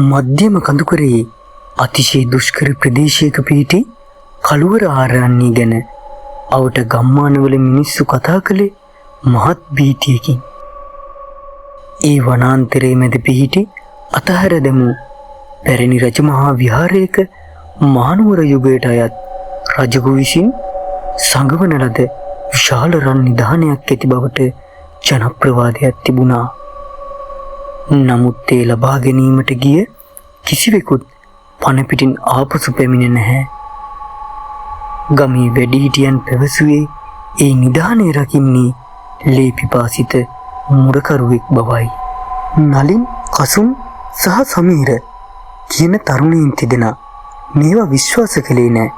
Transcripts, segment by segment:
මධ්‍යම කඳුකරේ අතිශය දුෂ්කර ප්‍රදේශයක පිහිටි කළුවර ආරණ්‍ය ගැන අවට ගම්මානවල මිනිස්සු කතා කළේ මහත් භීතියකින්. ඒ වනාන්තරයේ මැද පිහිටි අතහැර දැමූ පැරණි රජමහා විහාරයක මානවර යුගයට අයත් රජු විසින් සංගවන ලද විශාල රන් නිධානයක් ඇති බවට ජනප්‍රවාදයක් තිබුණා. නමුත් ඒ ලබා ගැනීමට ගිය කිසිවෙකුත් පණ පිටින් ආපසු පැමිණෙ නැහැ. ගමේ වැඩිහිටියන් පැවසුවේ ඒ නිධානය රකින්නේ ලේ පිපාසිත මුරකරුවෙක් බවයි. නලින්, කසුන් සහ සමීර කියන තරුණයින් තිදෙනා මේවා විශ්වාස කළේ නෑ.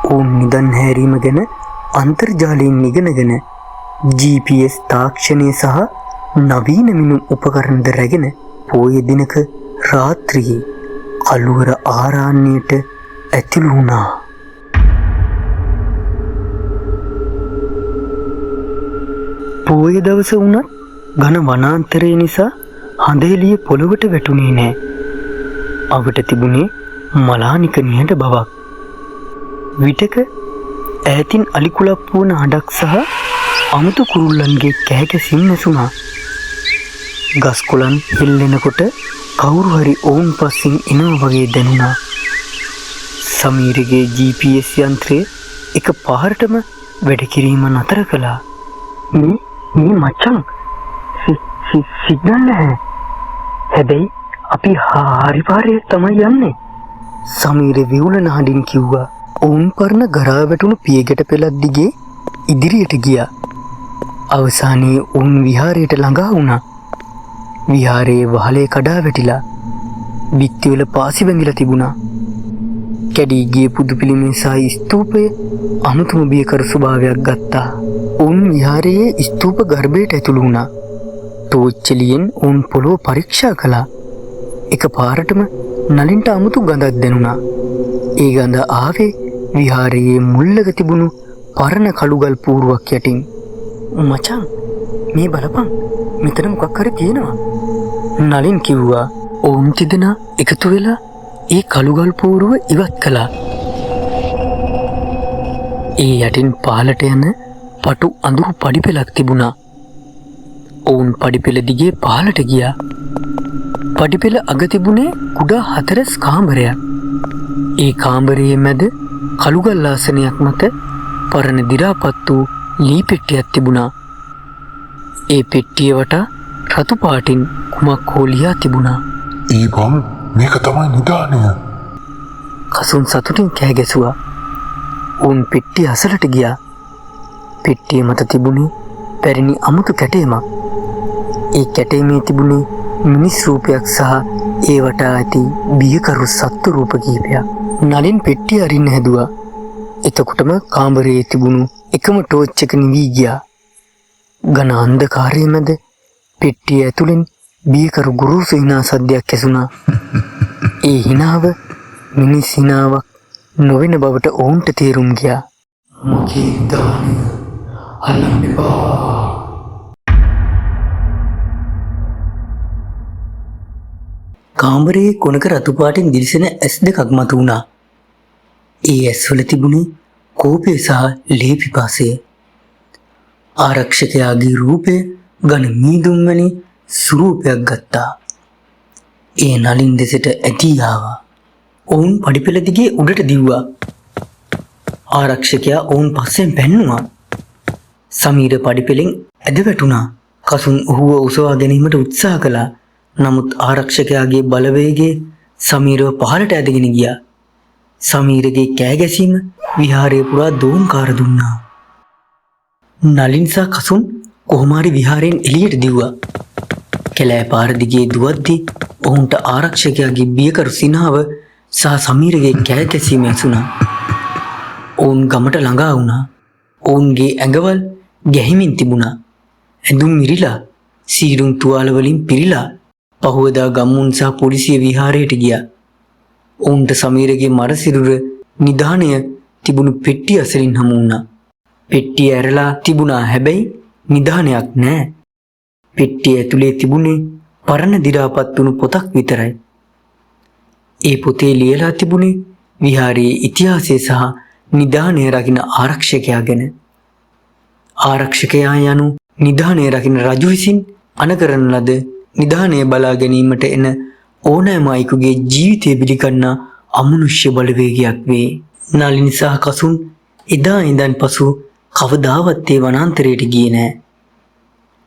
ඔවුන් නිදන් හැරීම ගැන අන්තර්ජාලයෙන් ඉගෙනගෙන GPS තාක්ෂණය සහ නවීන මිනුම් උපකරණද රැගෙන පෝය දිනක රාත්‍රියේ කළුවර ආරණ්‍යයට ඇතුළු වුණා. පෝය දවස වුණත් ඝන වනාන්තරය නිසා හඳේලිය පොළවට වැටුනේ නෑ. අවට තිබුණේ මලානික නිහඬ බවක්. විටක ඈතින් අලිකුලප්පු වන හඬක් සහ අමුතු කුරුල්ලන්ගේ කෑකැසීම් නැසුණා. ගස් කොළන් හෙල්ලෙනකොට කවුරු හරි ඔවුන් පස්සෙන් එනවා වගේ දැනුණා. සමීරගේ GPS යන්ත්‍රය එක පාරටම වැඩ කිරීම නතර කළා. මේ මචං සිග්නල් නැහැ. හැබැයි අපි හරි පාරේ තමයි යන්නේ. සමීර විවුලන හඬින් කිව්වා. ඔවුන් පරණ ගරා වැටුණු පියගැට පෙළක් දිගේ ඉදිරියට ගියා. අවසානයේ ඔවුන් විහාරයට ළඟා වුණා. විහාරයේ වහලේ කඩා වැටිලා බිත්තිවල පාසි බැඳිලා තිබුණා. කැඩී ගිය පුදු පිළිමේ සහ ස්තූපය අමුතුම බියකර ස්වභාවයක් ගත්තා. ඔවුන් විහාරයේ ස්තූප ගර්භයට ඇතුළු වුණා. ටෝච්චලියෙන් ඔවුන් පොළොව පරීක්ෂා කළා. එක පාරටම නලින්ට අමුතු ගඳක් දැනුණා. ඒ ගඳ ආවේ විහාරයේ මුල්ලක තිබුණු පරණ කළුගල් පූරුවක් යටින්. මචං, මේ බලපන්, මෙතන මොකක් හරි තියෙනවා. නලින් කිව්වා. ඔවුන් තිදෙනා එකතු වෙලා ඒ කළුගල් පූරුව ඉවත් කළා. ඒ යටින් පහළට යන පටු අඳුරු පඩිපෙළක් තිබුණා. ඔවුන් පඩිපෙළ දිගේ පහළට ගියා. පඩිපෙළ අග තිබුණේ කුඩා 4 කාමරයක්. ඒ කාමරයේ මැද කළුගල් ආසනයක් මත පරණ දි รา පත් වූ ලී පෙට්ටියක් තිබුණා. ඒ පෙට්ටිය වටා රතු පාටින් කුමක් හෝ ලියා තිබුණා. "ඒ බං, මේක තමයි නිදානය." කසුන් සතුටින් කෑ ගැසුවා. උන් පෙට්ටිය අසලට ගියා. පෙට්ටිය මත තිබුණේ පැරණි අමුතු කැටයමක්. ඒ කැටයමේ තිබුණේ මිනිස් රූපයක් සහ ඒ වටා ඇති බියකරු සත්තු රූප කිහිපයක්. නලින් පෙට්ටිය අරින්න හැදුවා. එතකොටම කාමරයේ තිබුණු එකම ටෝච් එක නිවී ගියා. ඝන අන්ධකාරයේ මැද පෙට්ටිය ඇතුලෙන් බියකරු ගුරුසු හිනා සද්දයක් ඇසුණා. ඒ හිනාව මිනිස් හිනාවක් නොවන බවට ඔවුන්ට තේරුම් ගියා. "මගේ දානය අල්ලන්න එපා." කාමරයේ කොනක රතු පාටින් දිලිසෙන ඇස් දෙකක් මතු වුණා. ඒ ඇස්වල තිබුණේ කෝපය සහ ලේ පිපාසය. ආරක්ෂකයාගේ රූපය ඝන මීදුම් වැනි ස්වරූපයක් ගත්තා. ඒ නලින් දෙසට ඇදී ආවා. ඔවුන් පඩිපෙළ දිගේ උඩට දිව්වා. ආරක්ෂකයා ඔවුන් පස්සෙන් පැන්නුවා. සමීර පඩිපෙළෙන් ඇද වැටුණා. කසුන් ඔහුව උසවා ගැනීමට උත්සාහ කළා. නමුත් ආරක්ෂකයාගේ බලවේගයේ සමීරව පහළට ඇදගෙන ගියා. සමීරගේ කෑ ගැසීම විහාරය පුරා දෝංකාර දුන්නා. නලින් සහ කසුන් කොහොම හරි විහාරයෙන් එළියට දිව්වා. කැලෑ පාර දිගේ දුවද්දී ඔවුන්ට ආරක්ෂකයාගේ බියකරු සිනාව සහ සමීරගේ කෑ ගැසීම ඇසුණා. ඔවුන් ගමට ළඟා වුණා. ඔවුන්ගේ ඇඟවල් ගැහිමින් තිබුණා. ඇඳුම් මිරිලා, සීරුම් තුවාල වලින් පිරීලා පහුවදා ගම්මුන් සහ පොලිසිය විහාරයට ගියා. ඔවුන්ට සමීරගේ මරසිරුර නිධානය තිබුණු පෙට්ටිය අසලින් හමු වුණා. පෙට්ටිය ඇරලා තිබුණා, හැබැයි නිධානයක් නෑ. පෙට්ටිය ඇතුලේ තිබුණේ පරණ දි รา පත් වුණු පොතක් විතරයි. ඒ පොතේ ලියලා තිබුණේ විහාරයේ ඉතිහාසය සහ නිධානය රකින්න ආරක්ෂකයා ගැන. ආරක්ෂකයා යනු නිධානය රකින්න රජු විසින් අනකරන ලද නිධානය බලා ගැනීමට එන ඕනෑම අයෙකුගේ ජීවිතය බිලිගන්නා අමනුෂ්‍ය බලවේගයක් වේ. නලිනි සහ කසුන් එදා ඉඳන් පසු කවදාවත් ඒ වනාන්තරයට ගියේ නෑ.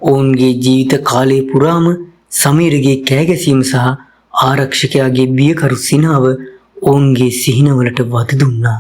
ඔවුන්ගේ ජීවිත කාලය පුරාම සමීරගේ කෑගැසීම සහ ආරක්ෂකයාගේ බියකරු සිනාව ඔවුන්ගේ සිහිනවලට වද දුන්නා.